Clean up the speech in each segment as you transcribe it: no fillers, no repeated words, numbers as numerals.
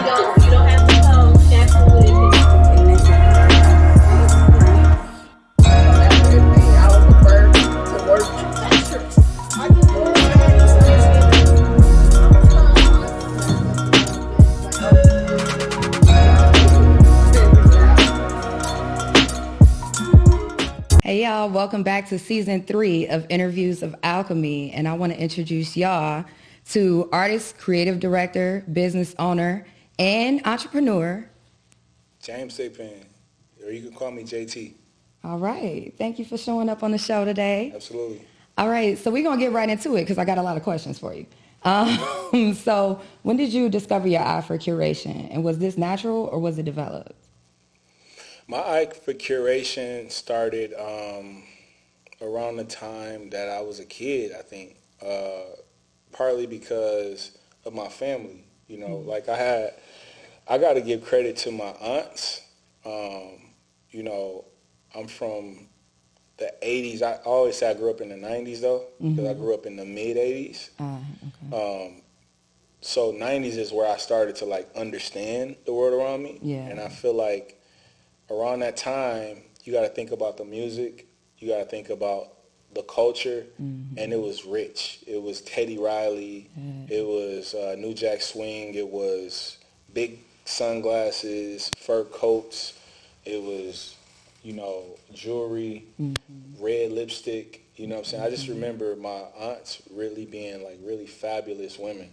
don't have to come shampoo with it. I would prefer to work. I can do Hey y'all, welcome back to season 3 of Interviews of Alchemy, and I want to introduce y'all to artist, creative director, business owner, and entrepreneur. James Thigpen, or you can call me JT. All right, thank you for showing up on the show today. Absolutely. All right, so we're going to get right into it because I got a lot of questions for you. So when did you discover your eye for curation, and was this natural or was it developed? My eye for curation started around the time that I was a kid, I think, partly because of my family. You know, like I got to give credit to my aunts. You know, I'm from the 80s. I always say I grew up in the 90s, though, because I grew up in the mid-80s. Okay. So 90s is where I started to, like, understand the world around me. Yeah. And I feel like around that time, you got to think about the music. You got to think about the culture. And it was rich. It was Teddy Riley. It was New Jack Swing. It was big sunglasses, fur coats. It was, you know, jewelry, red lipstick. You know what I'm saying? I just remember my aunts really being, like, really fabulous women.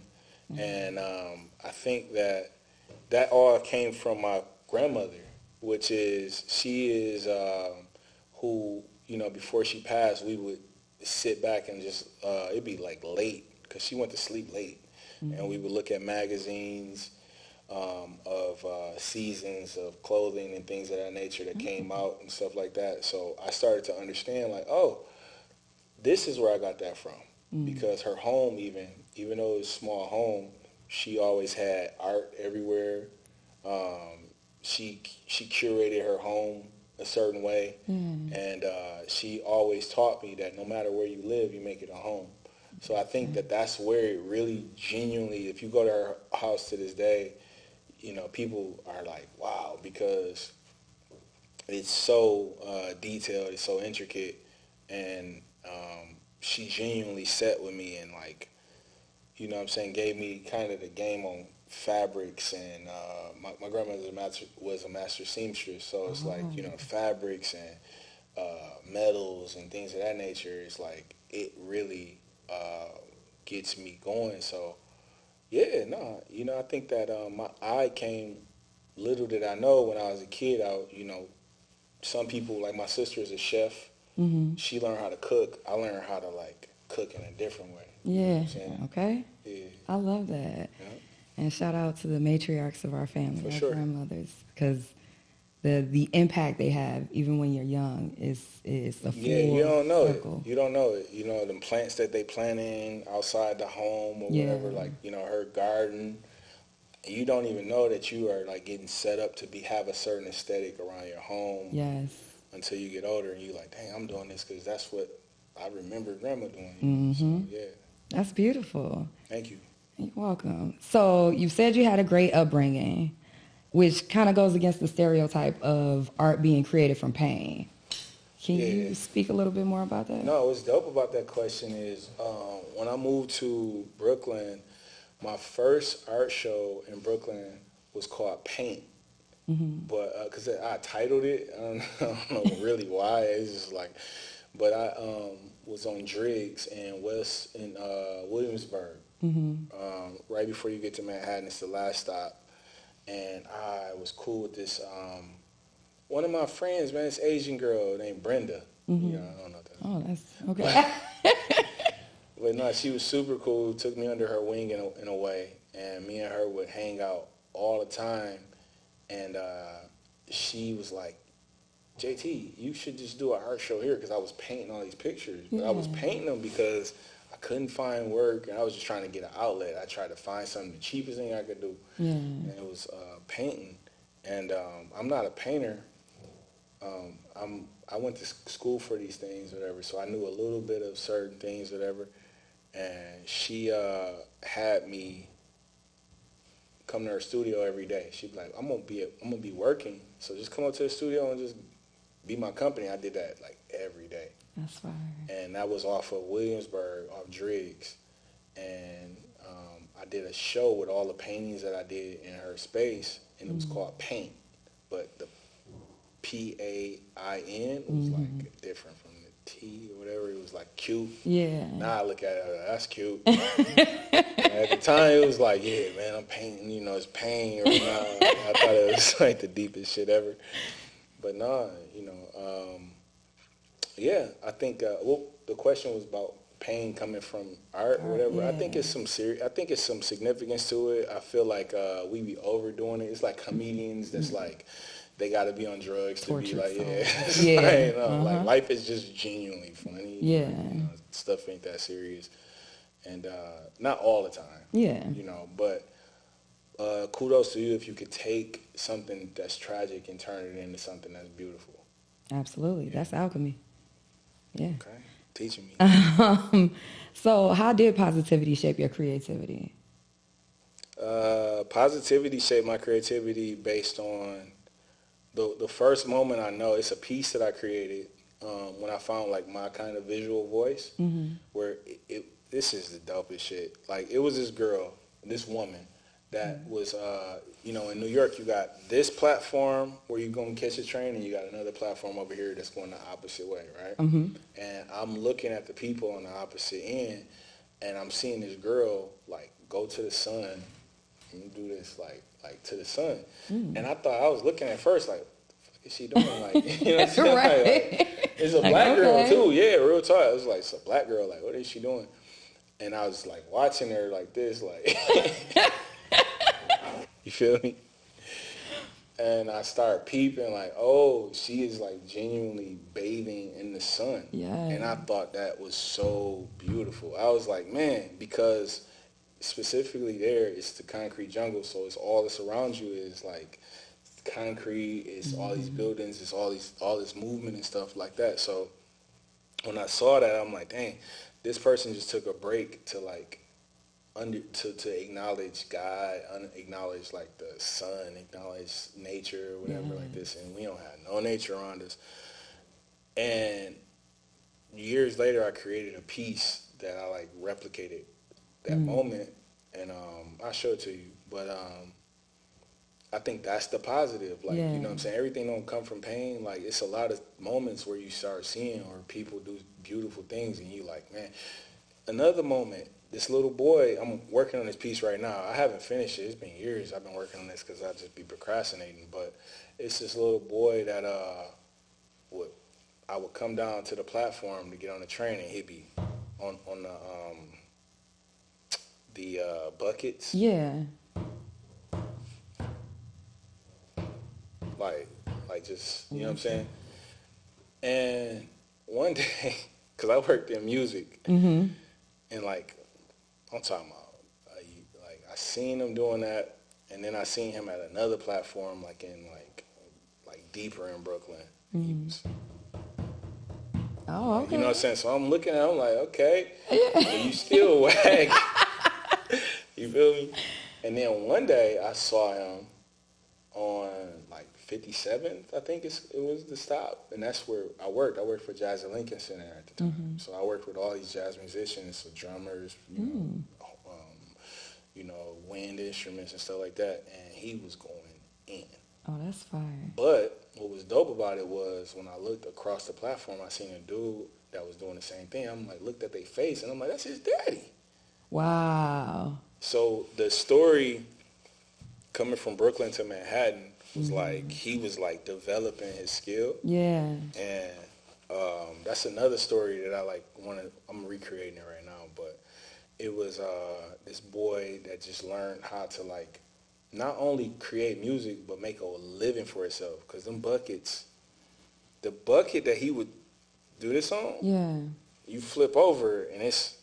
And I think that all came from my grandmother, which is, she is who, you know, before she passed, we would sit back and just, it'd be like late, because she went to sleep late. And we would look at magazines of seasons of clothing and things of that nature that came out and stuff like that. So I started to understand, like, oh, this is where I got that from. Because her home, even though it was a small home, she always had art everywhere. She curated her home a certain way, and she always taught me that no matter where you live, you make it a home. So I think that's where it really genuinely, if you go to her house to this day, you know, people are like, wow, because it's so detailed, it's so intricate, and she genuinely sat with me and, like, you know what I'm saying, gave me kind of the game on fabrics. And my grandmother was a master seamstress, so it's like, you know, fabrics and metals and things of that nature. It's like, it really gets me going. So yeah, no, you know, I think that my eye came, little did I know when I was a kid, you know, some people, like my sister is a chef. She learned how to cook. I learned how to, like, cook in a different way. Yeah. You know what I'm saying? Okay. Yeah. I love that. Yeah. And shout out to the matriarchs of our family, For our sure. grandmothers, because the impact they have, even when you're young, is a full You don't know circle. it. You don't know it. You know, the plants that they planting outside the home or whatever, like, you know, her garden. You don't even know that you are, like, getting set up to have a certain aesthetic around your home. Yes. Until you get older and you're like, dang, I'm doing this because that's what I remember grandma doing. So, yeah. That's beautiful. Thank you. You're welcome. So you said you had a great upbringing, which kind of goes against the stereotype of art being created from pain. Can you speak a little bit more about that? No, what's dope about that question is when I moved to Brooklyn, my first art show in Brooklyn was called Paint. But because I titled it, I don't know really why. It's just like, but I was on Driggs in Williamsburg, right before you get to Manhattan. It's the last stop, and I was cool with this one of my friends, man. This Asian girl named Brenda. You know, I don't know that. Oh, that's okay. But no, she was super cool. Took me under her wing in a way, and me and her would hang out all the time. And she was like, JT, you should just do an art show here, because I was painting all these pictures. But I was painting them because I couldn't find work, and I was just trying to get an outlet. I tried to find something, the cheapest thing I could do. And it was painting. And I'm not a painter. I went to school for these things, whatever, so I knew a little bit of certain things, whatever. And she had me come to her studio every day. She'd be like, I'm gonna be working, so just come up to the studio and just be my company. I did that like every day. That's fire. And that was off of Williamsburg, off Driggs. And I did a show with all the paintings that I did in her space, and it was called Paint. But the Pain was like different from the T or whatever. It was like cute. Yeah. Now I look at it, that's cute. At the time, it was like, yeah, man, I'm painting, you know, it's pain or not. I thought it was like the deepest shit ever. But nah, you know, yeah, I think, the question was about pain coming from art or whatever. Yeah. I think it's some significance to it. I feel like we be overdoing it. It's like comedians that's like, they got to be on drugs to be like, like life is just genuinely funny. Yeah. You know, stuff ain't that serious. And not all the time. Yeah. You know, but kudos to you if you could take something that's tragic and turn it into something that's beautiful. Absolutely. Yeah. That's alchemy. Yeah. Okay. Teaching me. So how did positivity shape your creativity? Positivity shaped my creativity based on the first moment I know. It's a piece that I created when I found like my kind of visual voice, where this is the dopest shit. Like, it was this woman that was, you know, in New York, you got this platform where you're going to catch a train, and you got another platform over here that's going the opposite way, right? And I'm looking at the people on the opposite end, and I'm seeing this girl, like, go to the sun and do this, like to the sun. And I thought, I was looking at first, like, what the fuck is she doing? Like, you know what I'm saying? Right. Like, it's a black girl, too. Yeah, real talk. It was like, it's a black girl. Like, what is she doing? And I was, like, watching her like this, like... You feel me? And I started peeping, like, oh, she is, like, genuinely bathing in the sun. Yeah. And I thought that was so beautiful. I was like, man, because specifically there, it's the concrete jungle, so it's all that's around you is, like, concrete, it's all these buildings, it's all this movement and stuff like that. So when I saw that, I'm like, dang, this person just took a break to, like, to acknowledge God, acknowledge like the sun, acknowledge nature, whatever like this, and we don't have no nature around us. And years later, I created a piece that I like replicated that moment, and I'll show it to you. But I think that's the positive. Like, you know what I'm saying? Everything don't come from pain. Like, it's a lot of moments where you start seeing or people do beautiful things, and you like, man. Another moment. This little boy, I'm working on this piece right now. I haven't finished it. It's been years I've been working on this because I just be procrastinating. But it's this little boy that I would come down to the platform to get on the train, and he'd be on the buckets. Yeah. Like just, you know what I'm saying? And one day, because I worked in music, and like, I'm talking about, like I seen him doing that, and then I seen him at another platform, like in like deeper in Brooklyn. He was, oh, okay. You know what I'm saying? So I'm looking at him like, okay, but you still whack. You feel me? And then one day I saw him on like 57th, I think it was the stop, and that's where I worked. I worked for Jazz at Lincoln Center at the time, so I worked with all these jazz musicians, so drummers, you know, wind instruments and stuff like that, and he was going in. Oh, that's fire. But what was dope about it was when I looked across the platform, I seen a dude that was doing the same thing. I'm like, looked at their face, and I'm like, that's his daddy. Wow. So the story coming from Brooklyn to Manhattan was like, he was like developing his skill. Yeah. And that's another story that I'm recreating it right now, but it was this boy that just learned how to like not only create music, but make a living for himself. Because them buckets, the bucket that he would do this on, you flip over and it's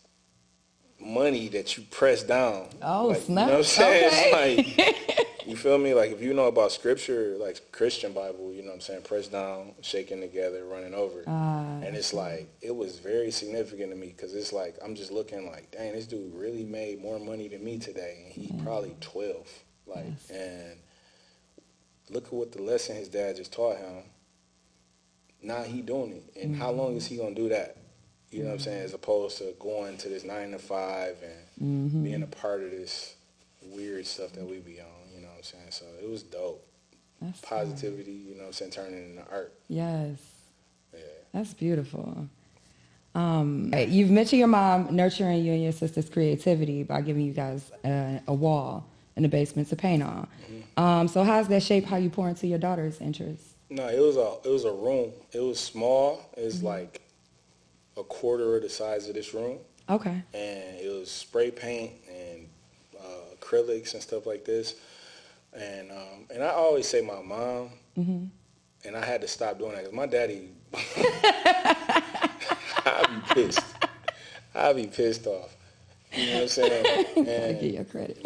money that you press down. Oh, like, snap. You know what I'm saying? Okay. It's like, you feel me? Like, if you know about scripture, like Christian Bible, you know what I'm saying? Press down, shaking together, running over. And it's like, it was very significant to me because it's like, I'm just looking like, dang, this dude really made more money than me today. And he probably 12. Like, and look at what the lesson his dad just taught him. Now he doing it. And how long is he going to do that? You know what I'm saying? As opposed to going to this 9 to 5 and being a part of this weird stuff that we be on. You know what I'm saying? So it was dope. That's Positivity, you know what I'm saying, turning it into art. Yes. Yeah. That's beautiful. You've mentioned your mom nurturing you and your sister's creativity by giving you guys a wall in the basement to paint on. So how's that shape how you pour into your daughter's interests? No, it was a room. It was small. It was like a quarter of the size of this room. Okay. And it was spray paint and acrylics and stuff like this. And I always say my mom, and I had to stop doing that because my daddy, I'd be pissed off. You know what I'm saying? And I give you credit.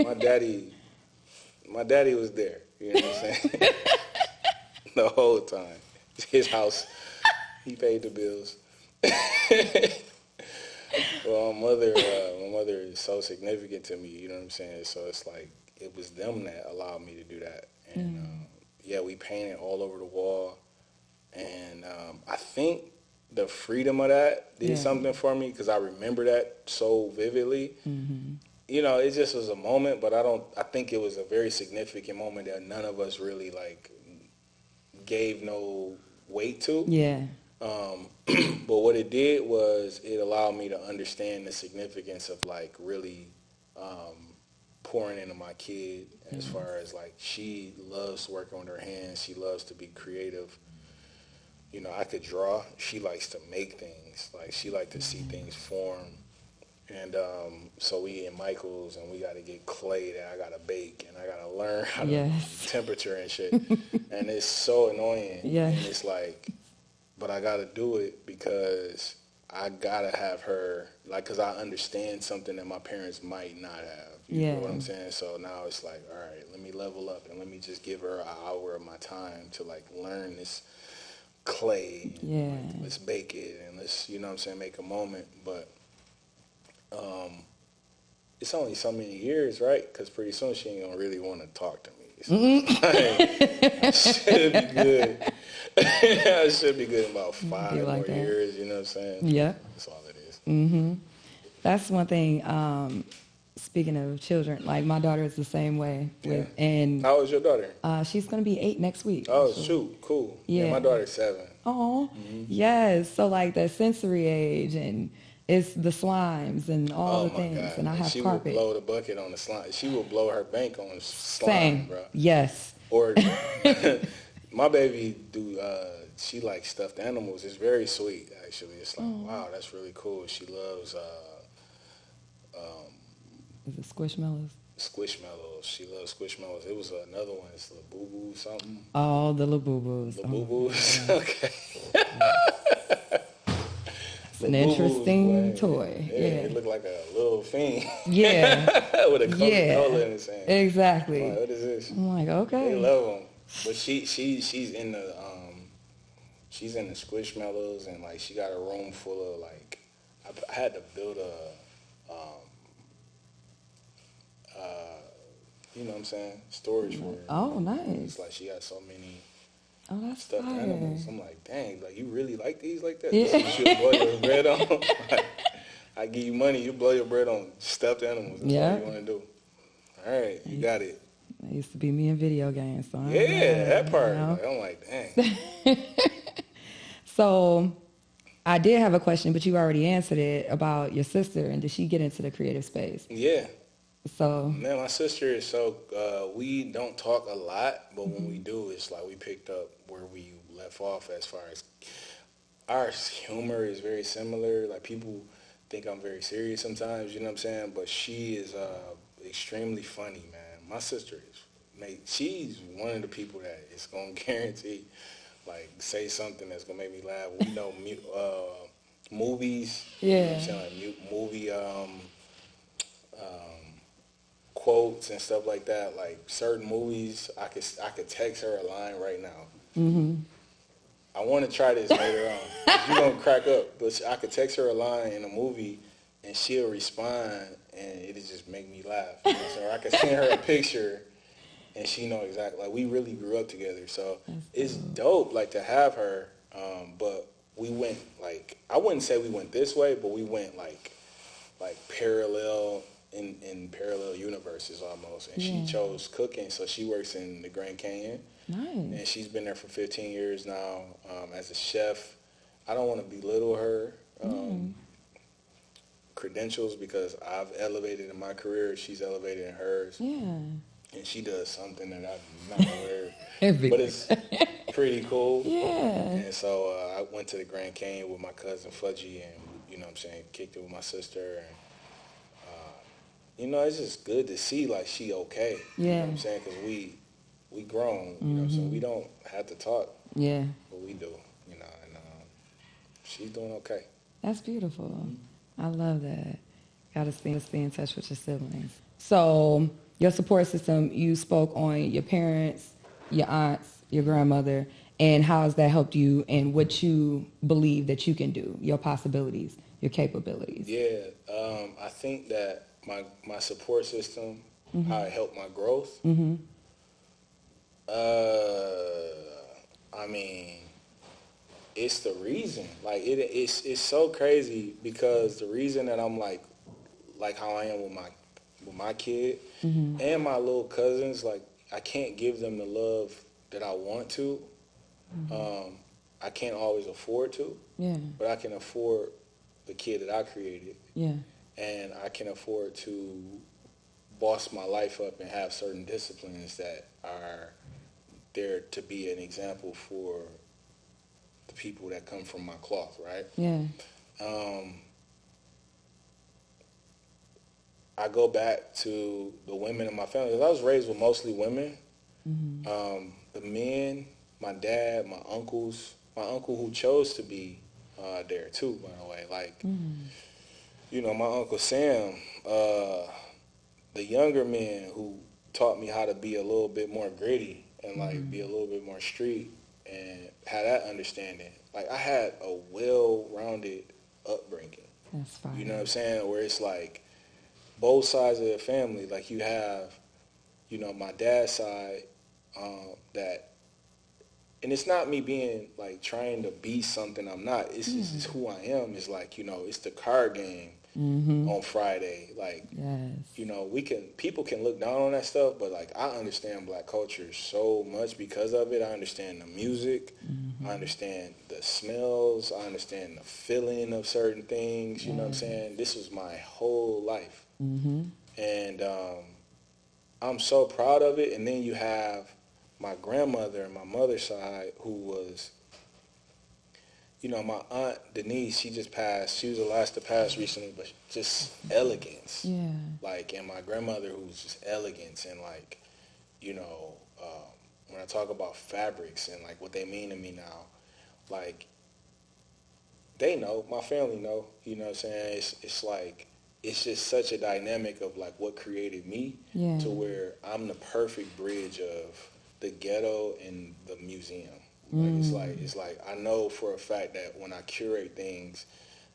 my daddy was there. You know what I'm saying? The whole time. His house, he paid the bills. Well, my mother is so significant to me. You know what I'm saying? So it's like it was them that allowed me to do that. And we painted all over the wall. And I think the freedom of that did something for me because I remember that so vividly. You know, it just was a moment, but I think it was a very significant moment that none of us really like gave no weight to. Yeah. But what it did was it allowed me to understand the significance of like really pouring into my kid as far as like she loves working on her hands. She loves to be creative. You know, I could draw. She likes to make things. Like she likes to see things form. And so we in Michael's and we got to get clay that I got to bake and I got to learn how to temperature and shit. And it's so annoying. Yeah. And it's like, but I got to do it because I got to have her, like, because I understand something that my parents might not have. You know what I'm saying? So now it's like, all right, let me level up and let me just give her an hour of my time to, like, learn this clay. And, like, let's bake it and let's, you know what I'm saying, make a moment. But it's only so many years, right? Because pretty soon she ain't going to really want to talk to me. So I should be good. I should be good in about 5 more years, you know what I'm saying? Yeah. That's all it is. That's one thing, speaking of children, like my daughter is the same way. And how old is your daughter? She's going to be 8 next week. Oh, shoot, cool. Yeah, my daughter's 7. Oh, yes. So like the sensory age and it's the slimes and all the things. God. And I have carpet. She will blow the bucket on the slime. She will blow her bank on slime, bro. Yes. Or my baby she likes stuffed animals. It's very sweet, actually. It's like, wow, that's really cool. She loves is it Squishmallows? Squishmallows. She loves Squishmallows. It was another one. It's the Boo Boo something. Oh, the Labubu's. The Boo Boos. Okay. It's an interesting toy. Yeah, it looked like a little fiend. Yeah. With a Coca-Cola in his hand. Exactly. Like, what is this? I'm like, okay. They love them. But she's in the Squishmallows and like she got a room full of like I had to build a you know what I'm saying, storage for her. Oh, nice. It's like she got so many stuffed fire. animals. I'm like, dang, like you really like these like that? Yeah. You should blow your bread on. Like, I give you money, you blow your bread on stuffed animals. That's all you want to do. All right, you got it. That used to be me in video games. So that part. You know? Like, I'm like, dang. So I did have a question, but you already answered it about your sister. And did she get into the creative space? Yeah. So man, my sister is so we don't talk a lot, but when we do, it's like we picked up where we left off as far as our humor is very similar. Like people think I'm very serious sometimes, you know what I'm saying? But she is extremely funny, man. My sister is, she's one of the people that is gonna guarantee, like, say something that's gonna make me laugh. We know movies, you know what I'm saying? Like movie quotes and stuff like that. Like certain movies, I could text her a line right now. I want to try this later on. You're gonna crack up, but I could text her a line in a movie and she'll respond, and it'll just make me laugh. You know, so I could send her a picture, and she know exactly, like, we really grew up together, so it's dope, like, to have her, but we went, like, I wouldn't say we went this way, but we went, like parallel, in parallel universes almost, and she chose cooking, so she works in the Grand Canyon, and she's been there for 15 years now, as a chef. I don't want to belittle her credentials, because I've elevated in my career, she's elevated in hers. And she does something that I'm not aware of. But it's pretty cool. And so I went to the Grand Canyon with my cousin Fudgy, and, you know what I'm saying, kicked it with my sister. And, you know, it's just good to see, like, she okay. You know what I'm saying? Because we grown, you know what I'm saying? We don't have to talk. But we do, you know, and she's doing okay. That's beautiful. I love that. Got to stay in touch with your siblings. So your support system, you spoke on your parents, your aunts, your grandmother, and how has that helped you and what you believe that you can do, your possibilities, your capabilities? Yeah, I think that my support system, how it helped my growth, I mean, it's the reason. Like, it's so crazy, because the reason that I'm like how I am with my kid and my little cousins, like, I can't give them the love that I want to. I can't always afford to, but I can afford the kid that I created. And I can afford to boss my life up and have certain disciplines that are there to be an example for the people that come from my cloth, right? I go back to the women in my family, 'cause I was raised with mostly women. The men, my dad, my uncles, my uncle who chose to be there too, by the way. Like, you know, my Uncle Sam, the younger men who taught me how to be a little bit more gritty and, like, be a little bit more street and have that understanding. Like, I had a well-rounded upbringing. That's fine. You know what I'm saying? Where it's like both sides of the family. Like, you have, you know, my dad's side, that, and it's not me being, like, trying to be something I'm not. It's just who I am. It's like, you know, it's the card game on Friday. Like, you know, people can look down on that stuff, but, like, I understand black culture so much because of it. I understand the music. I understand the smells. I understand the feeling of certain things. You know what I'm saying? This was my whole life. And I'm so proud of it. And then you have my grandmother and my mother's side, who was, you know, my aunt Denise, she just passed. She was the last to pass recently, but just elegance. Like, and my grandmother, who was just elegance, and, like, you know, when I talk about fabrics and, like, what they mean to me now, like, they know, my family know, you know what I'm saying? It's like, it's just such a dynamic of, like, what created me to where I'm the perfect bridge of the ghetto and the museum. Like, it's like I know for a fact that when I curate things,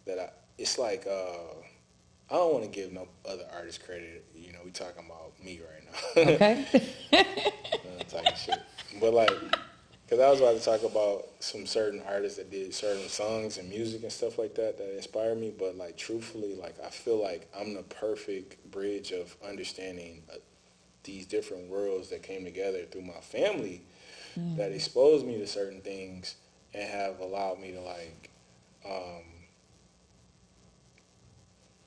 that it's like, I don't want to give no other artist credit. You know, we talking about me right now. Okay. Talking shit. But, like, because I was about to talk about some certain artists that did certain songs and music and stuff like that inspired me. But, like, truthfully, like, I feel like I'm the perfect bridge of understanding these different worlds that came together through my family that exposed me to certain things and have allowed me to, like,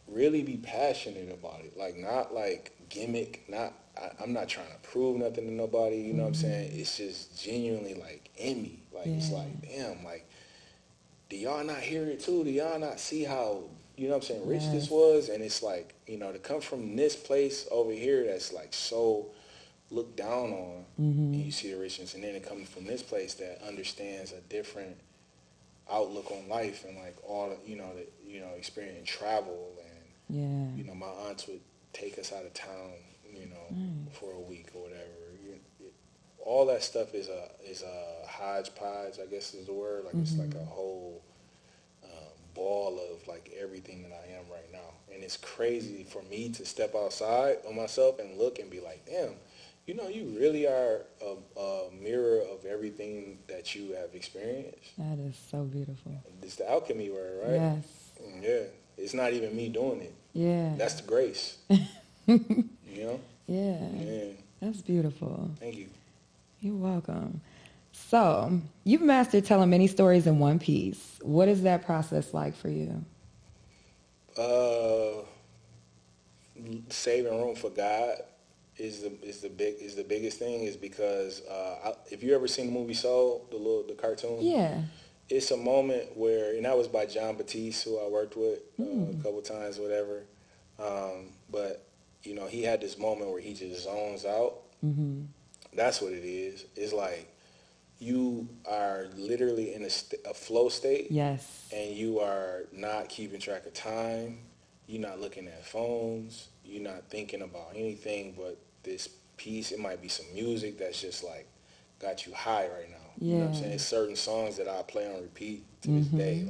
really be passionate about it. Like, not like gimmick, I'm not trying to prove nothing to nobody, you know what I'm saying? It's just genuinely, like, in me. Like, it's like, damn, like, do y'all not hear it too? Do y'all not see how, you know what I'm saying, rich this was? And it's like, you know, to come from this place over here that's, like, so looked down on, and you see the richness, and then it comes from this place that understands a different outlook on life, and, like, all the, you know, experience travel, and you know, my aunts would take us out of town, you know, for a week or whatever. All that stuff is a hodgepodge, I guess is the word. Like, it's like a whole ball of, like, everything that I am right now. And it's crazy for me to step outside on myself and look and be like, damn, you really are a mirror of everything that you have experienced. That is so beautiful. It's the alchemy word, right? Yes. Yeah. It's not even me doing it. Yeah. That's the grace. Yeah. Yeah. That's beautiful. Thank you. You're welcome. So, you've mastered telling many stories in one piece. What is that process like for you? Saving room for God is the biggest thing. Is because if you ever seen the movie Soul, the cartoon, Yeah. it's a moment where, and that was by John Batiste, who I worked with a couple times, whatever. But he had this moment where he just zones out. Mm-hmm. That's what it is. It's like you are literally in a flow state. Yes. And you are not keeping track of time. You're not looking at phones. You're not thinking about anything but this piece. It might be some music that's just like got you high right now. Yeah. You know what I'm saying? It's certain songs that I play on repeat to this day.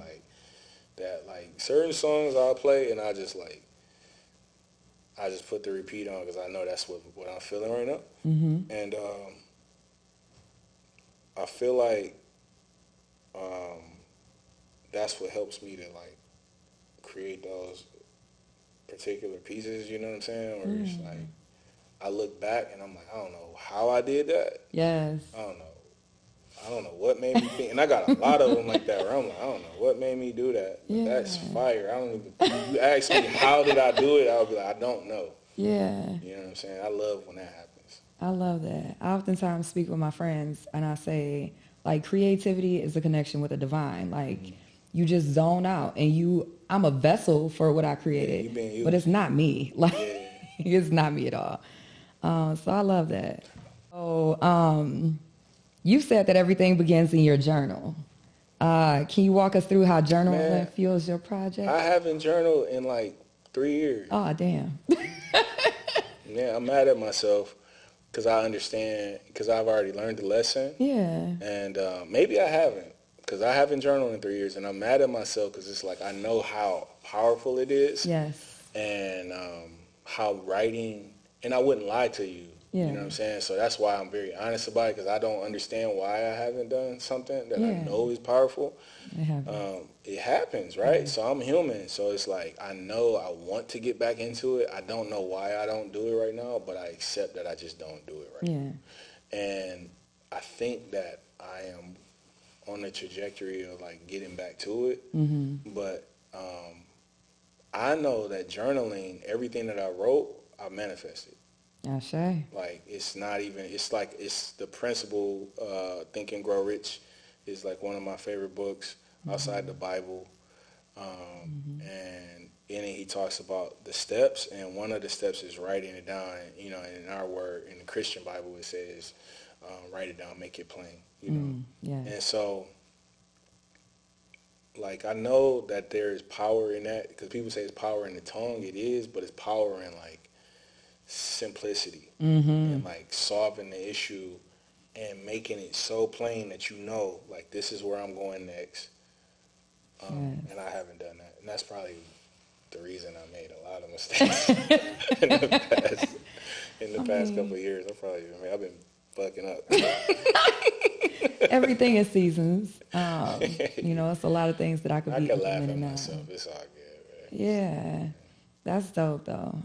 Like certain songs I'll play and I just put the repeat on because I know that's what I'm feeling right now. Mm-hmm. And I feel like that's what helps me to create those particular pieces, you know what I'm saying? Or it's like I look back and I'm like, I don't know how I did that. Yes. I don't know what made me think. And I got a lot of them like that where I'm like, I don't know what made me do that. But that's fire. I don't even, you ask me how did I do it, I'll be like, I don't know. Yeah. You know what I'm saying? I love when that happens. I love that. I oftentimes speak with my friends and I say, creativity is a connection with the divine. You just zone out and I'm a vessel for what I created. Yeah, you being you. But it's not me. It's not me at all. So I love that. So you said that everything begins in your journal. Can you walk us through how journaling fuels your project? I haven't journaled in 3 years. Oh, damn. Yeah, I'm mad at myself because I understand, because I've already learned the lesson. Yeah. And maybe I haven't, because I haven't journaled in 3 years, and I'm mad at myself because it's like I know how powerful it is. Yes. And how writing, and I wouldn't lie to you. Yeah. You know what I'm saying? So that's why I'm very honest about it, because I don't understand why I haven't done something that I know is powerful. It happens, right? So I'm human. So it's like I know I want to get back into it. I don't know why I don't do it right now, but I accept that I just don't do it right now. And I think that I am on the trajectory of getting back to it. Mm-hmm. But I know that journaling, everything that I wrote, I manifested. Ashe. It's not even, it's the principle, Think and Grow Rich is one of my favorite books outside the Bible. And in it he talks about the steps, and one of the steps is writing it down. And, in our word, in the Christian Bible, it says, write it down, make it plain, And so, I know that there is power in that, because people say it's power in the tongue. It is, but it's power in simplicity and solving the issue and making it so plain that this is where I'm going next. And I haven't done that, and that's probably the reason I made a lot of mistakes in the past couple of years. I've been fucking up. Everything is seasons. It's a lot of things that I could be laugh at now. myself. It's all good, man. Yeah, that's dope though.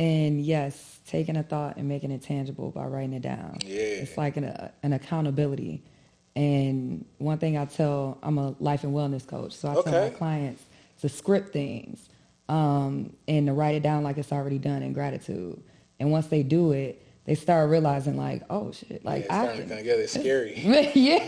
And yes, taking a thought and making it tangible by writing it down. Yeah, it's like an accountability. And one thing I'm a life and wellness coach, so I tell my clients to script things and to write it down like it's already done in gratitude. And once they do it, they start realizing oh shit, it's starting to come together. It's scary. Yeah,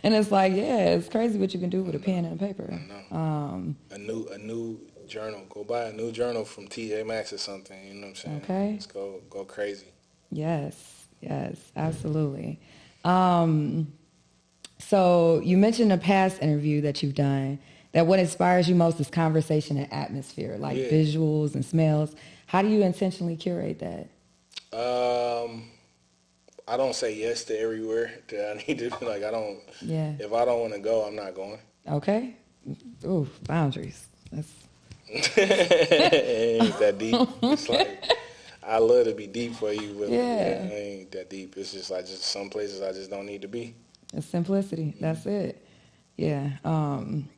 and it's it's crazy what you can do with a pen and a paper. I know. A new journal. Go buy a new journal from TJ Maxx or something. You know what I'm saying? Okay. Let's go crazy. Yes, absolutely. So you mentioned a past interview that you've done that what inspires you most is conversation and atmosphere, visuals and smells. How do you intentionally curate that? I don't say yes to everywhere that I need to. I don't. Yeah. If I don't want to go, I'm not going. Okay. Ooh, boundaries. That's. It ain't that deep. It's I love to be deep for you, but Yeah. I ain't that deep. It's just like just some places I just don't need to be. It's simplicity. That's it. Yeah. Some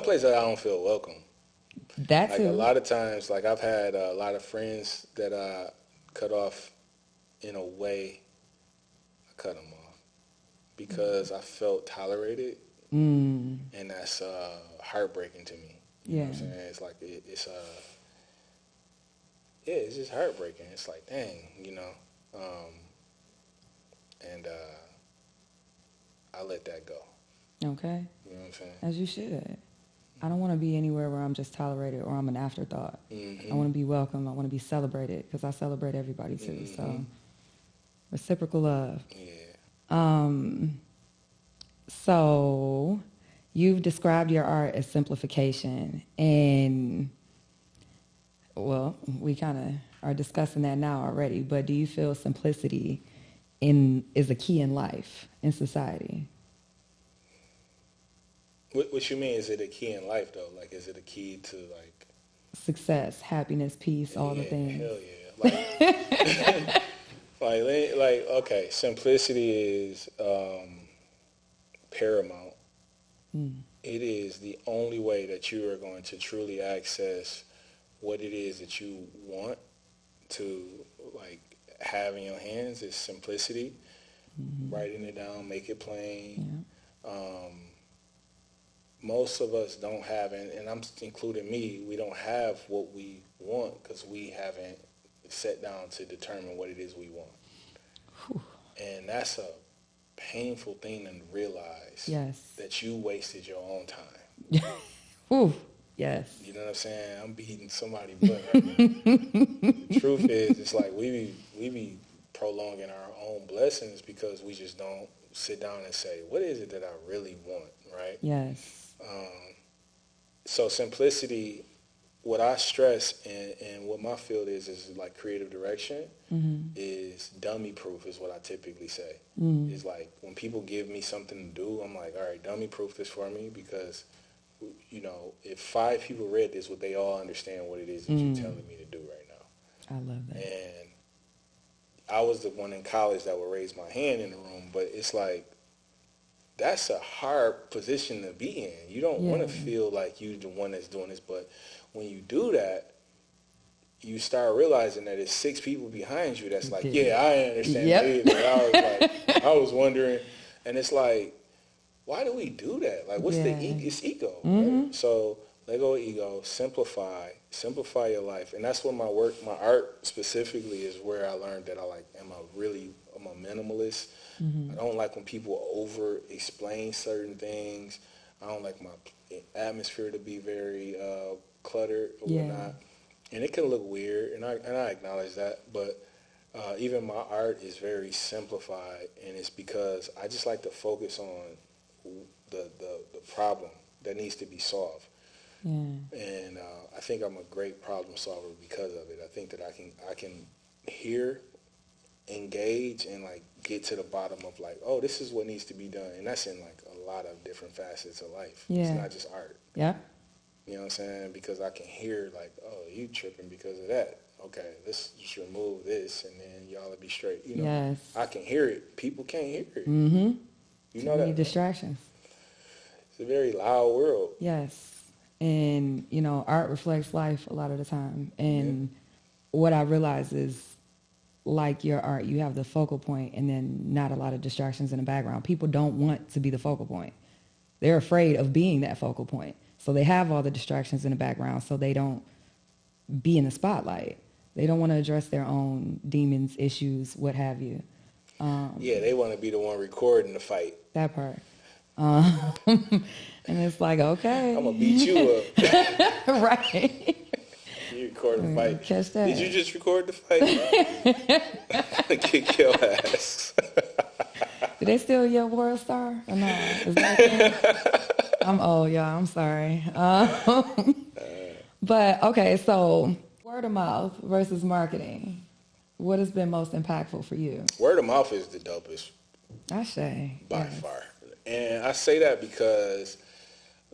places I don't feel welcome. That Like too. a lot of times, like I've had a lot of friends that I cut off in a way. I cut them off because I felt tolerated, and that's heartbreaking to me. You know what I'm saying? It's like it's just heartbreaking. It's like, dang, and I let that go. Okay. You know what I'm saying? As you should. I don't want to be anywhere where I'm just tolerated or I'm an afterthought. Mm-hmm. I want to be welcome. I want to be celebrated because I celebrate everybody too. Mm-hmm. So reciprocal love. Yeah. So you've described your art as simplification, and well, we kind of are discussing that now already, but do you feel simplicity is a key in life, in society? What you mean? Is it a key in life though? Like, is it a key to like Success, happiness, peace, all the things. Hell yeah! Like okay, simplicity is paramount. It is the only way that you are going to truly access what it is that you want to like have in your hands. Is simplicity. Writing it down, make it plain. Yeah. Most of us don't have, and I'm including me, we don't have what we want because we haven't sat down to determine what it is we want. Whew. And that's a painful thing to realize. Yes. That you wasted your own time. Whew. Yes. You know what I'm saying? I'm beating somebody's butt right now. The truth is, it's like we be prolonging our own blessings because we just don't sit down and say, what is it that I really want, right? Yes. So simplicity, what I stress and what my field is like creative direction, is dummy proof is what I typically say. It's like when people give me something to do, I'm like, all right, dummy proof this for me because, if 5 people read this, would they all understand what it is that you're telling me to do right now? I love that. And I was the one in college that would raise my hand in the room, but it's like, that's a hard position to be in. You don't want to feel like you're the one that's doing this, but when you do that, you start realizing that there's 6 people behind you that's like, yeah, I understand. Yep. I was wondering, and it's like, why do we do that? Like, what's it's ego, right? So let go of ego, simplify your life, and that's what my art specifically is where I learned that I'm a minimalist. I don't like when people over-explain certain things. I don't like my atmosphere to be very cluttered or whatnot. And it can look weird, and I acknowledge that. But even my art is very simplified, and it's because I just like to focus on the problem that needs to be solved. Yeah. And I think I'm a great problem solver because of it. I think that I can hear, engage, and like get to the bottom of like, oh, this is what needs to be done, and that's in like a lot of different facets of life. It's not just art. Yeah. You know what I'm saying? Because I can hear like, oh, you tripping because of that. Okay, let's just remove this, and then y'all will be straight. Yes. I can hear it. People can't hear it. Mm-hmm. You know that. Distractions. It's a very loud world. Yes. And, art reflects life a lot of the time. And what I realize is, like your art, you have the focal point and then not a lot of distractions in the background. People don't want to be the focal point. They're afraid of being that focal point. So they have all the distractions in the background so they don't be in the spotlight. They don't want to address their own demons, issues, what have you. They want to be the one recording the fight. That part. And it's like, okay. I'm going to beat you up. Right. You record the fight. Catch that. Did you just record the fight? Kick your ass. Did they steal your World Star or no? Is that I'm old, y'all. I'm sorry. But, okay, so word of mouth versus marketing. What has been most impactful for you? Word of mouth is the dopest. I say. By far. And I say that because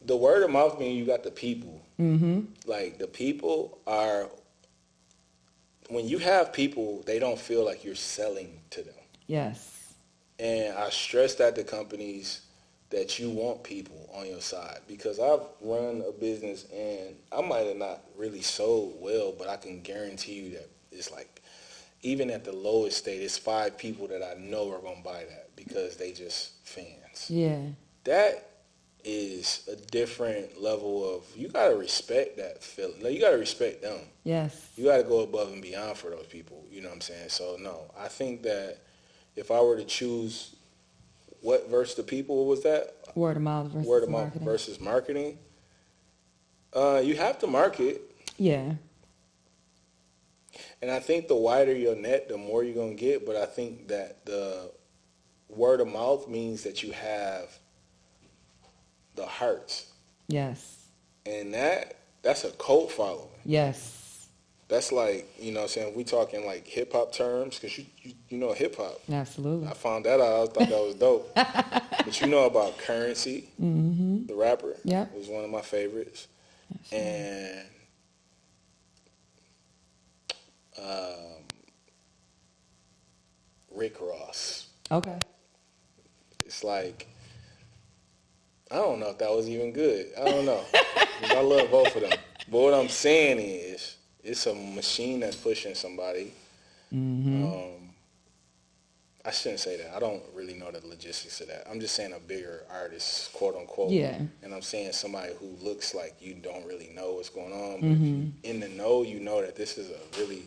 the word of mouth means you got the people. Mm-hmm. Like, the people are when you have people, they don't feel like you're selling to them. Yes. And I stress that to companies that you want people on your side, because I've run a business and I might have not really sold well, but I can guarantee you that it's like, even at the lowest state, it's 5 people that I know are going to buy that because they just fans. Yeah. That is a different level of, you got to respect that feeling. You got to respect them. Yes. You got to go above and beyond for those people. You know what I'm saying? So, no, I think that if I were to choose what versus the people, what was that? Word of mouth versus Word of mouth marketing. versus marketing. You have to market. Yeah. And I think the wider your net, the more you're going to get. But I think that the word of mouth means that you have the hearts. Yes. And that's a cult following. Yes. That's like, you know what I'm saying, we talking like hip-hop terms, because you know hip-hop. Absolutely. I found that out. I thought that was dope. But you know about Currency, the rapper? Yeah. Was one of my favorites. And Rick Ross. Okay. It's like, I don't know if that was even good. I don't know. 'Cause I love both of them. But what I'm saying is, it's a machine that's pushing somebody. I shouldn't say that. I don't really know the logistics of that. I'm just saying a bigger artist, quote unquote. Yeah. And I'm saying somebody who looks like you don't really know what's going on. But if you in the know, you know that this is a really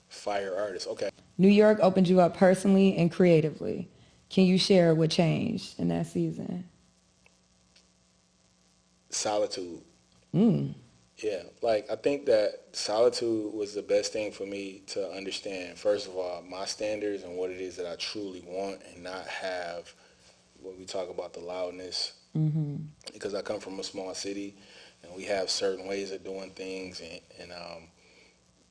fire artist. Okay. New York opened you up personally and creatively. Can you share what changed in that season? Solitude. Yeah, like I think that solitude was the best thing for me to understand, first of all, my standards and what it is that I truly want, and not have what we talk about, the loudness. Because I come from a small city and we have certain ways of doing things, and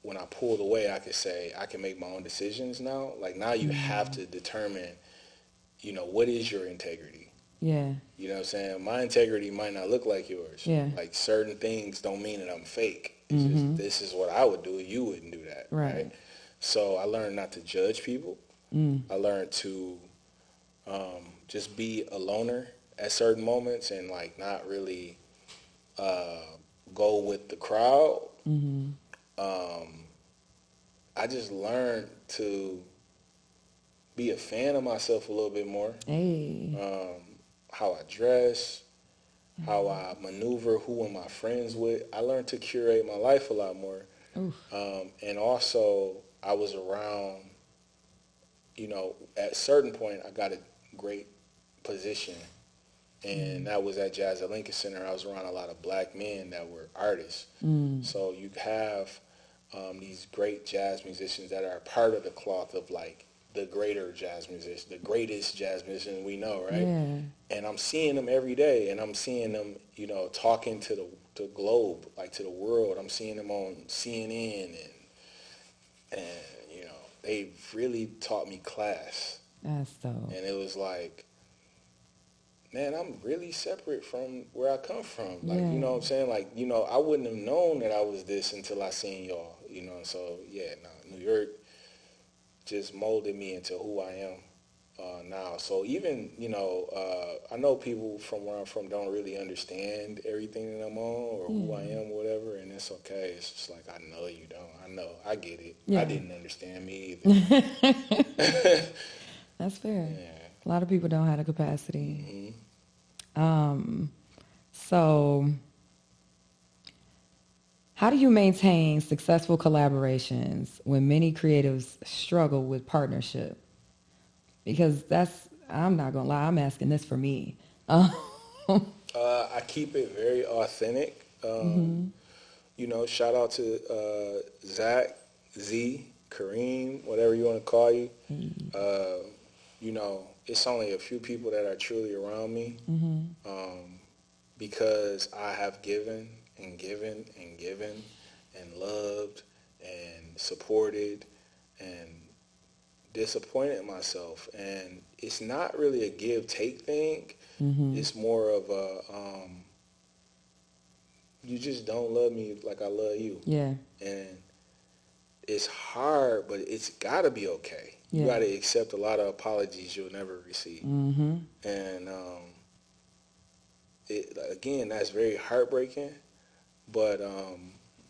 when I pulled away, I could say I can make my own decisions now. Like now you have to determine, you know, what is your integrity? Yeah. You know what I'm saying? My integrity might not look like yours. Yeah. Like certain things don't mean that I'm fake. It's just, this is what I would do. You wouldn't do that. Right. So I learned not to judge people. I learned to just be a loner at certain moments and like not really go with the crowd. I just learned to be a fan of myself a little bit more. Hey. How I dress, how I maneuver, who am I friends with. I learned to curate my life a lot more. And also, I was around, you know, at a certain point, I got a great position. And that was at Jazz at Lincoln Center. I was around a lot of black men that were artists. So you have these great jazz musicians that are part of the cloth of like the greater jazz musician, the greatest jazz musician we know, right? Yeah. And I'm seeing them every day, and I'm seeing them, you know, talking to the globe, like to the world. I'm seeing them on CNN, and you know, they really taught me class. That's dope. And it was like, man, I'm really separate from where I come from. Like, you know what I'm saying? Like, you know, I wouldn't have known that I was this until I seen y'all, you know? So, yeah, New York just molded me into who I am now. So even, you know, I know people from where I'm from don't really understand everything that I'm on or who I am or whatever, and it's okay. It's just like, I know you don't. I know. I get it. Yeah. I didn't understand me either. That's fair. Yeah. A lot of people don't have the capacity. So how do you maintain successful collaborations when many creatives struggle with partnership? Because I'm not going to lie, I'm asking this for me. I keep it very authentic. You know, shout out to Zach, Z, Kareem, whatever you want to call you. You know, it's only a few people that are truly around me because I have given and given and given and loved and supported and disappointed myself. And it's not really a give-take thing. It's more of a, you just don't love me like I love you. Yeah. And it's hard, but it's got to be okay. You got to accept a lot of apologies you'll never receive. Mm-hmm. And again, that's very heartbreaking. But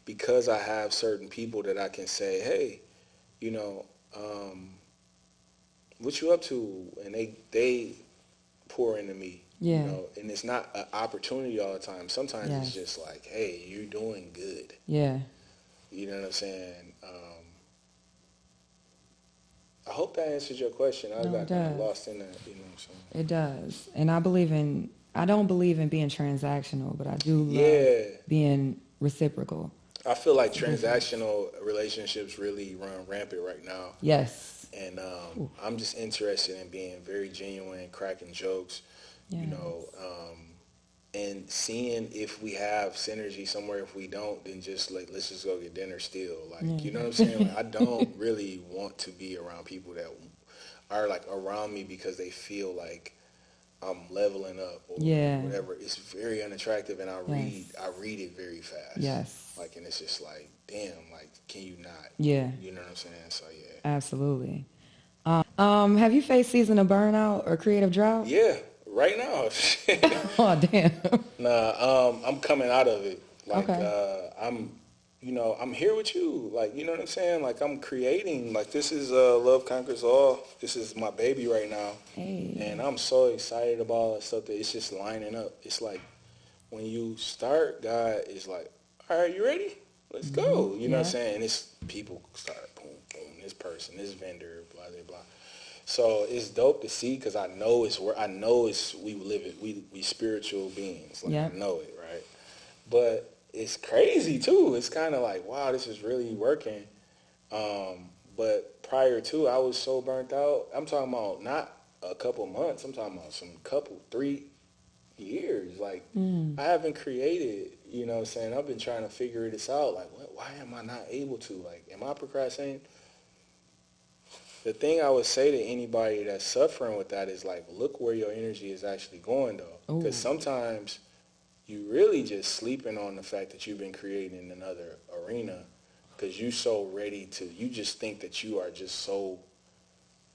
because I have certain people that I can say, hey, you know, what you up to? And they pour into me. Yeah. You know, and it's not an opportunity all the time. Sometimes it's just like, hey, you're doing good. Yeah. You know what I'm saying? I hope that answers your question. I got kind of lost in that. You know what I'm saying? It does. And I don't believe in being transactional, but I do love being reciprocal. I feel like transactional relationships really run rampant right now. Yes. And I'm just interested in being very genuine, cracking jokes, you know, and seeing if we have synergy somewhere. If we don't, then just like, let's just go get dinner still. Like, you know what I'm saying? Like, I don't really want to be around people that are like around me because they feel like I'm leveling up or whatever. It's very unattractive, and I read it very fast. Yes. Like, and it's just like, damn, like, can you not? Yeah. You know what I'm saying? So, yeah. Absolutely. Have you faced season of burnout or creative drought? Yeah, right now. Oh, damn. Nah, I'm coming out of it. Like, I'm here with you. Like, you know what I'm saying? Like, I'm creating. Like, this is Love Conquers All. This is my baby right now. Hey. And I'm so excited about all the stuff that it's just lining up. It's like, when you start, God is like, all right, you ready? Let's go. You know what I'm saying? And it's people start, boom, boom, this person, this vendor, blah, blah, blah. So it's dope to see because I know we spiritual beings. Like, I know it, right? But it's crazy too. It's kind of like, wow, this is really working. But prior to, I was so burnt out. I'm talking about not a couple months. I'm talking about 3 years. Like, I haven't created, you know what I'm saying? I've been trying to figure this out. Like, why am I not able to? Like, am I procrastinating? The thing I would say to anybody that's suffering with that is, like, look where your energy is actually going, though. Because sometimes you really just sleeping on the fact that you've been creating in another arena because you so ready to, you just think that you are just so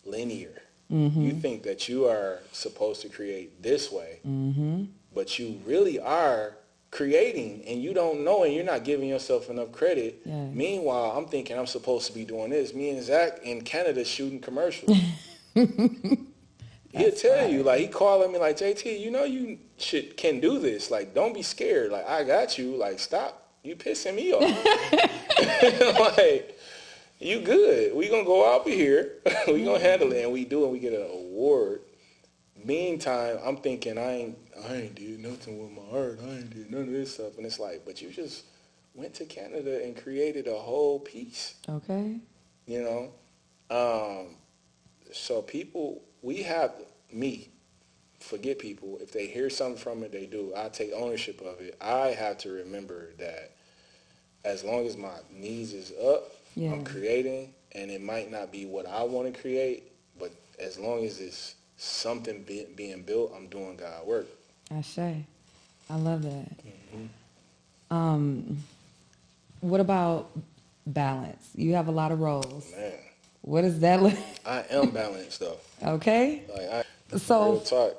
linear. You think that you are supposed to create this way, but you really are creating and you don't know, and you're not giving yourself enough credit. Meanwhile, I'm thinking I'm supposed to be doing this. Me and Zach in Canada shooting commercials. He'll tell you, like, he calling me like, JT, you know you can do this. Like, don't be scared. Like, I got you. Like, stop. You pissing me off. Like, you good. We gonna go out here. We gonna handle it, and we do, and we get an award. Meantime, I'm thinking I ain't did nothing with my art. I ain't did none of this stuff. And it's like, but you just went to Canada and created a whole piece. Okay. You know? So people, forget people. If they hear something from it, they do. I take ownership of it. I have to remember that as long as my knees is up, I'm creating, and it might not be what I want to create, but as long as it's something being built, I'm doing God work. Ashe. I love that. What about balance? You have a lot of roles. Man. What does that look? I am balanced, though. Okay. Like, so real talk.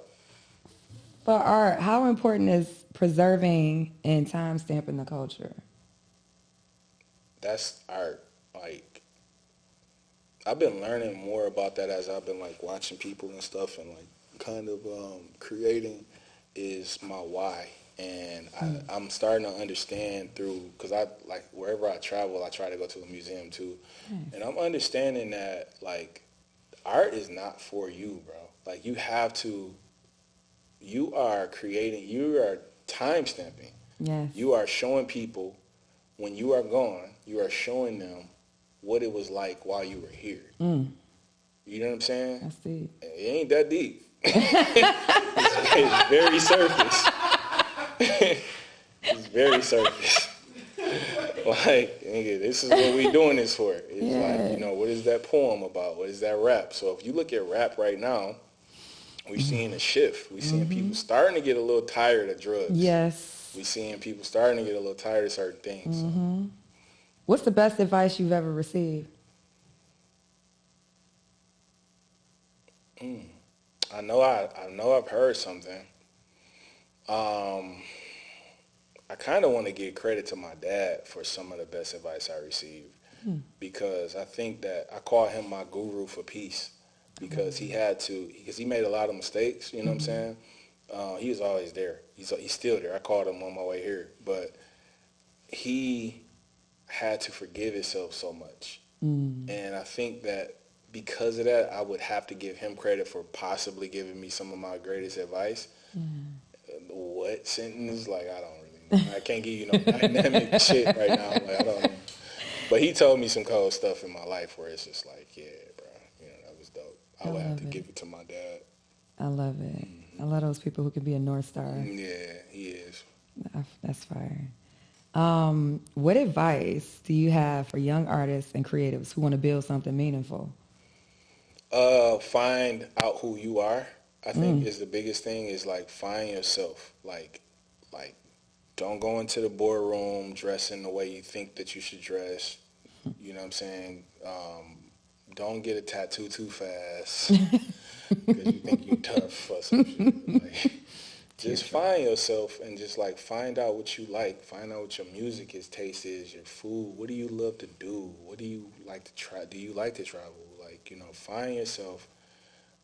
For art, how important is preserving and time stamping the culture? That's art. Like, I've been learning more about that as I've been, like, watching people and stuff, and, like, kind of creating is my why. And I'm starting to understand because wherever I travel, I try to go to a museum too. And I'm understanding that, like, art is not for you, bro. Like, you are creating, you are time stamping. Yes. You are showing people when you are gone, you are showing them what it was like while you were here. You know what I'm saying? That's deep. It ain't that deep. It's very surface. It's very surface. Like, nigga, this is what we doing this for. It's like, you know, what is that poem about? What is that rap? So if you look at rap right now, we're seeing a shift. We're seeing people starting to get a little tired of drugs. Yes. We're seeing people starting to get a little tired of certain things. So. What's the best advice you've ever received? I know I've heard something. I kind of want to give credit to my dad for some of the best advice I received, because I think that I call him my guru for peace, because because he made a lot of mistakes, you know what I'm saying? He was always there. He's still there. I called him on my way here, but he had to forgive himself so much. And I think that because of that, I would have to give him credit for possibly giving me some of my greatest advice. What sentence? Like, I don't really know. I can't give you no dynamic shit right now. Like, I don't know. But he told me some cold stuff in my life where it's just like, yeah, bro, that was dope. I would have to give it to my dad. I love it. I love those people who can be a North Star. Yeah, he is. That's fire. What advice do you have for young artists and creatives who want to build something meaningful? Find out who you are. I think is the biggest thing, is like find yourself. Like don't go into the boardroom dressing the way you think that you should dress. You know what I'm saying? Don't get a tattoo too fast because you think you're tough or some shit. Like, just find yourself and just like find out what you like. Find out what your music taste is, your food. What do you love to do? What do you like to try? Do you like to travel? Like, find yourself.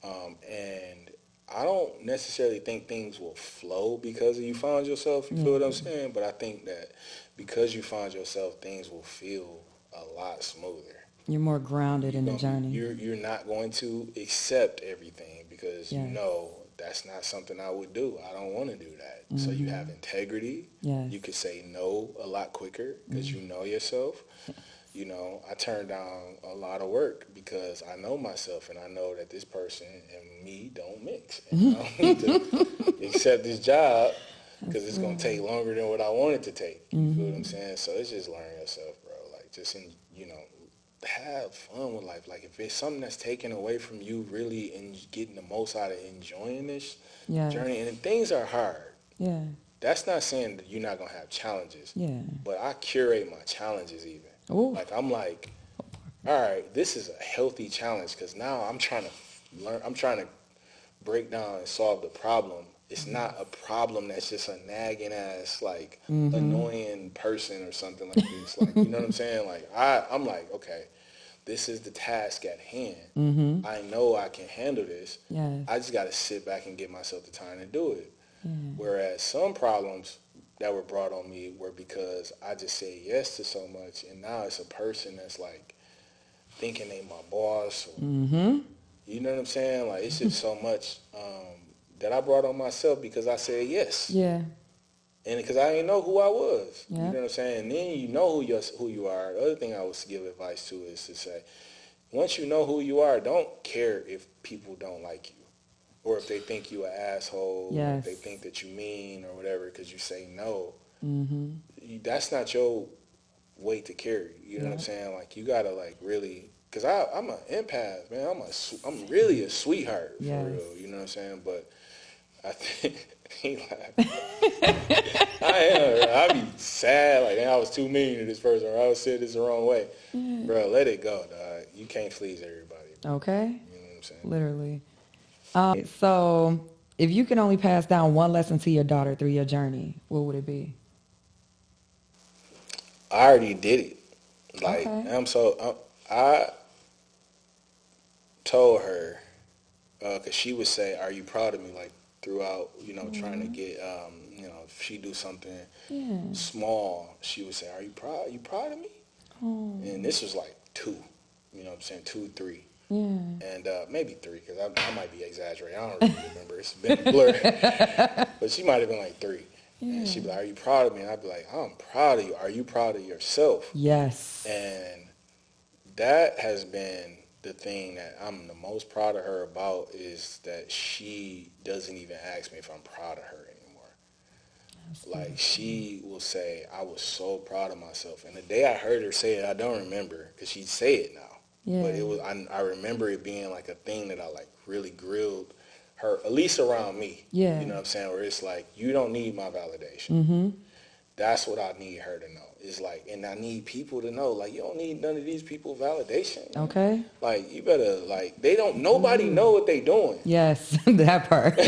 And I don't necessarily think things will flow because you found yourself. You feel what I'm saying? But I think that because you found yourself, things will feel a lot smoother. You're more grounded in the journey. You're not going to accept everything because that's not something I would do. I don't want to do that. So you have integrity. You can say no a lot quicker because you know yourself. I turn down a lot of work because I know myself and I know that this person and me don't mix. And I don't need to accept this job because it's going to take longer than what I want it to take. You feel what I'm saying? So it's just learn yourself, bro. Like, just, have fun with life. Like, if it's something that's taken away from you really and getting the most out of enjoying this journey, and things are hard. That's not saying that you're not going to have challenges. But I curate my challenges even. Ooh. Like, I'm like, all right, this is a healthy challenge because now I'm trying to learn. I'm trying to break down and solve the problem. It's not a problem that's just a nagging ass, like, annoying person or something like this. Like, you know what I'm saying? Like, I'm like, okay, this is the task at hand. I know I can handle this. I just got to sit back and give myself the time to do it. Whereas some problems that were brought on me were because I just said yes to so much, and now it's a person that's like thinking they my boss. Or, you know what I'm saying? Like, it's just so much that I brought on myself because I said yes. And because I didn't know who I was. You know what I'm saying? And then you know who you are. The other thing I would give advice to is to say, once you know who you are, don't care if people don't like you. Or if they think you an asshole, or if they think that you mean or whatever because you say no. That's not your weight to carry. You know what I'm saying? Like, you got to, like, really, because I'm an empath, man. I'm really a sweetheart, for real. You know what I'm saying? But I think, he laughed. I be sad, like, I was too mean to this person, or I was said this the wrong way. Bro, let it go, dog. You can't please everybody. Okay. You know what I'm saying? Literally. So, if you can only pass down one lesson to your daughter through your journey, what would it be? I already did it. Like, I told her, because she would say, "Are you proud of me?" Like, throughout, trying to get, if she do something small, she would say, "Are you proud? Are you proud of me?" And this was like 2, 2, 3. And maybe 3, because I might be exaggerating. I don't really remember. It's been a blur. But she might have been like 3. And she'd be like, "Are you proud of me?" And I'd be like, "I'm proud of you. Are you proud of yourself?" Yes. And that has been the thing that I'm the most proud of her about, is that she doesn't even ask me if I'm proud of her anymore. Like, she will say, "I was so proud of myself." And the day I heard her say it, I don't remember, because she'd say it now. But it was, I remember it being like a thing that I like really grilled her, at least around me. You know what I'm saying? Where it's like, you don't need my validation. That's what I need her to know. is like, and I need people to know, like, you don't need none of these people validation. Man. Okay. Like, you better, like, nobody know what they doing. Yes, that part.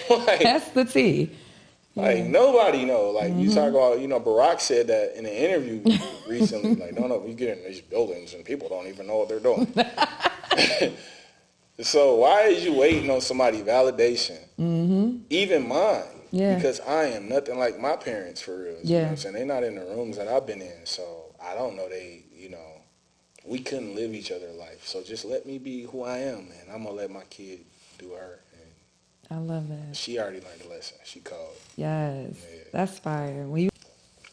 Like, That's the tea. Like, nobody know. Like, you talk about, Barack said that in an interview recently. Like, no, we get in these buildings and people don't even know what they're doing. So why is you waiting on somebody validation? Even mine. Yeah. Because I am nothing like my parents, for real. You know what I'm saying? They're not in the rooms that I've been in. So I don't know. We couldn't live each other's life. So just let me be who I am, and I'm going to let my kid do her. I love that. She already learned a lesson. She called. Yes, Yeah. that's fire.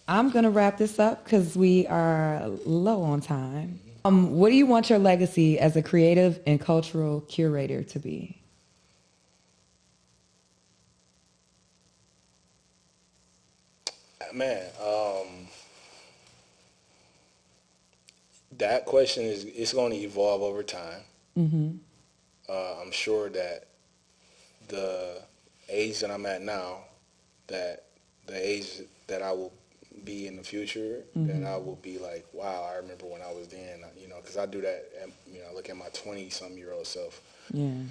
I'm going to wrap this up because we are low on time. What do you want your legacy as a creative and cultural curator to be? Man, that question it's going to evolve over time. I'm sure that the age that I'm at now, that the age that I will be in the future, then I will be like, wow, I remember when I was then, because I do that, I look at my 20-some-year-old self. Yeah.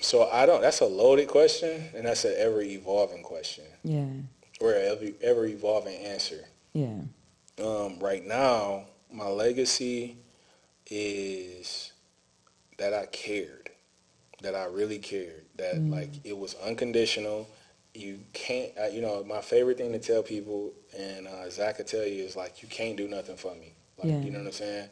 So that's a loaded question, and that's an ever-evolving question. Yeah. Or an ever-evolving answer. Yeah. Right now, my legacy is that I cared, that I really cared, that like it was unconditional. You can't, my favorite thing to tell people, and Zach could tell you, is like, you can't do nothing for me. Like, you know what I'm saying?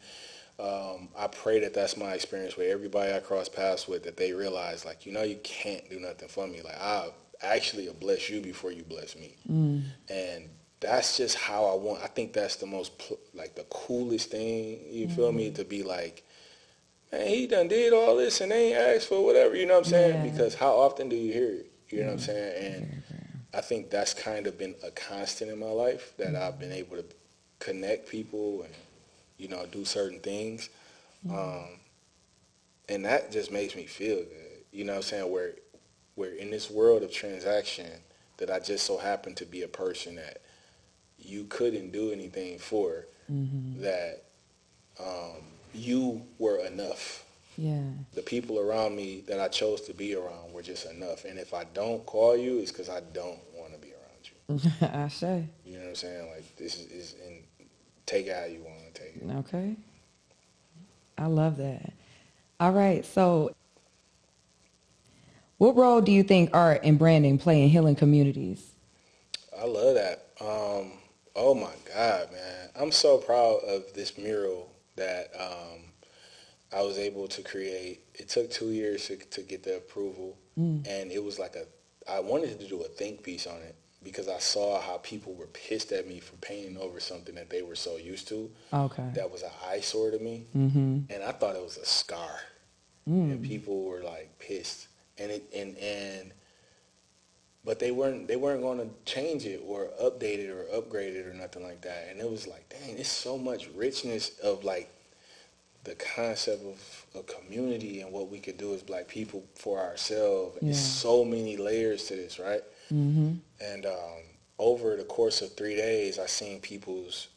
I pray that that's my experience with everybody I cross paths with, that they realize, like, you can't do nothing for me. Like, I actually will bless you before you bless me. And that's just how I think that's the most, the coolest thing, you feel me, to be like, man, he done did all this and they ain't asked for whatever, you know what I'm saying? Because how often do you hear it? You know what I'm saying? And I think that's kind of been a constant in my life, that I've been able to connect people and, do certain things. And that just makes me feel good. You know what I'm saying? Where in this world of transaction, that I just so happen to be a person that you couldn't do anything for, that you were enough. Yeah. The people around me that I chose to be around were just enough. And if I don't call you, it's because I don't want to be around you. I say. You know what I'm saying? Like, this is and take it how you want to take it. Okay. I love that. All right. So what role do you think art and branding play in healing communities? I love that. Oh my God, man. I'm so proud of this mural that I was able to create. It took 2 years to get the approval. And it was like I wanted to do a think piece on it, because I saw how people were pissed at me for painting over something that they were so used to. Okay. That was an eyesore to me. And I thought it was a scar. And people were like pissed. But they weren't going to change it or update it or upgrade it or nothing like that. And it was like, dang, there's so much richness of like the concept of a community and what we could do as Black people for ourselves. There's so many layers to this, right? And over the course of 3 days, I seen people's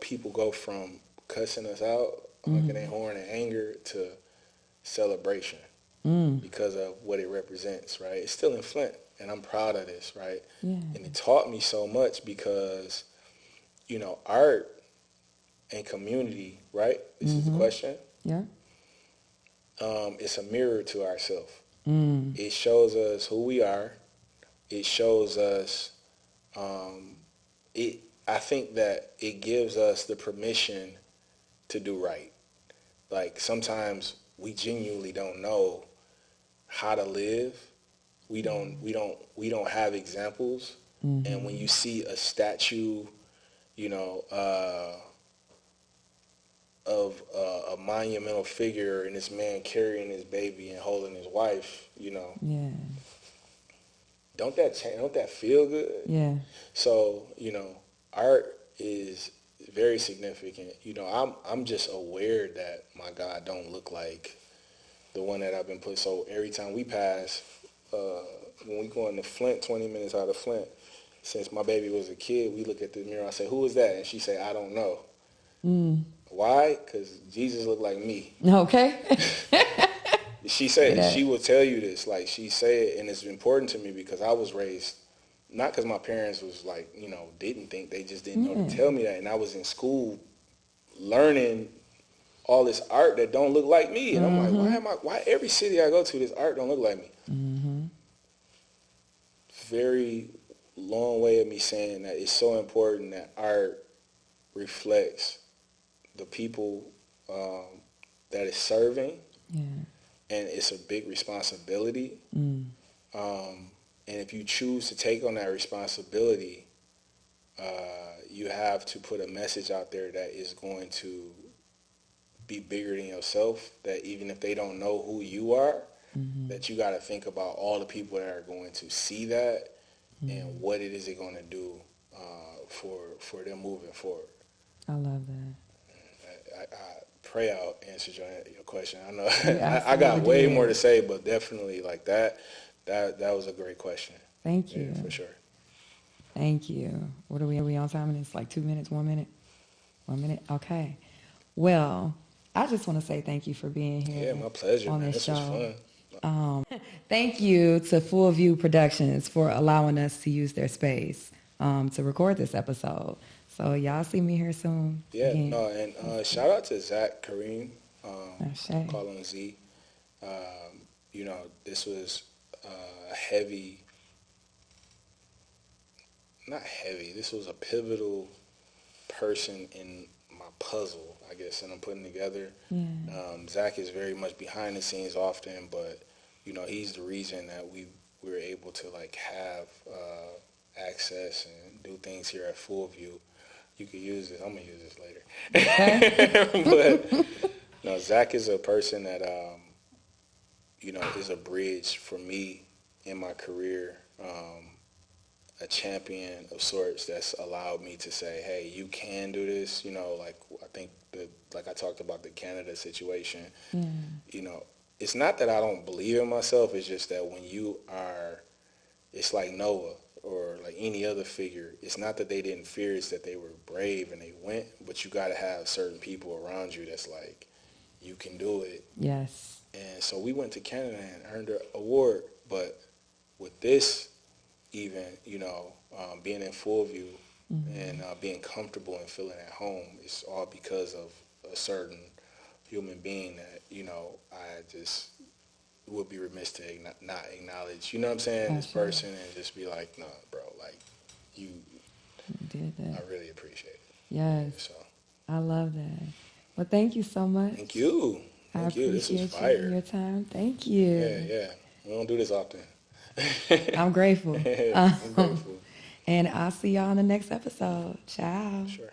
people go from cussing us out, honking their horn in anger, to celebration because of what it represents, right? It's still in Flint, and I'm proud of this, right? And it taught me so much because, art and community, right? This is the question. Yeah. It's a mirror to ourselves. It shows us who we are. It shows us, I think that it gives us the permission to do right. Like, sometimes we genuinely don't know how to live. We don't have examples. And when you see a statue, of a monumental figure and this man carrying his baby and holding his wife, don't that feel good? Yeah. So, art is very significant. I'm just aware that my God don't look like the one that I've been put. So every time we pass, when we go into Flint, 20 minutes out of Flint, since my baby was a kid, we look at the mirror. I say, "Who is that?" And she say, "I don't know." Why? Because Jesus looked like me. Okay. She said she will tell you this. Like she said, and it's important to me because I was raised not because my parents was like, didn't think, they just didn't know to tell me that. And I was in school learning all this art that don't look like me. And I'm like, why every city I go to, this art don't look like me? Very long way of me saying that it's so important that art reflects the people that it's serving. Yeah. And it's a big responsibility. And if you choose to take on that responsibility, you have to put a message out there that is going to be bigger than yourself, that even if they don't know who you are, that you got to think about all the people that are going to see that and what it is they're going to do for them moving forward. I love that. I pray I answered your question. I know I got way more to say, but definitely like that was a great question. Thank you. Yeah, for sure. Thank you. What are we on time? It's like 2 minutes, 1 minute? 1 minute? Okay. Well, I just want to say thank you for being here. Yeah, my pleasure, on man. This was show. fun. Thank you to Full View Productions for allowing us to use their space to record this episode. So y'all see me here soon. Yeah, again. no, and shout out to Zach Kareem. Call him Z. This was a heavy, not heavy, this was a pivotal person in my puzzle, I guess, and I'm putting together. Yeah. Zach is very much behind the scenes often, but, he's the reason that we were able to, have access and do things here at Full View. You could use this. I'm going to use this later. Okay. But, no, Zach is a person that, is a bridge for me in my career, a champion of sorts that's allowed me to say, hey, you can do this. I think like I talked about the Canada situation, it's not that I don't believe in myself. It's just that when it's like Noah or like any other figure, it's not that they didn't fear, it's that they were brave and they went, but you got to have certain people around you that's like, you can do it. Yes. And so we went to Canada and earned an award, but with this even, being in Full View and being comfortable and feeling at home, it's all because of a certain human being that, I just would be remiss to not acknowledge, you know what I'm saying, this person, and just be like, nah, bro, like, you did that. I really appreciate it. Yes. So I love that. Well, thank you so much. Thank you. Thank you. This was fire. Your time. Thank you. Yeah. We don't do this often. I'm grateful. I'm grateful. And I'll see y'all in the next episode. Ciao. Sure.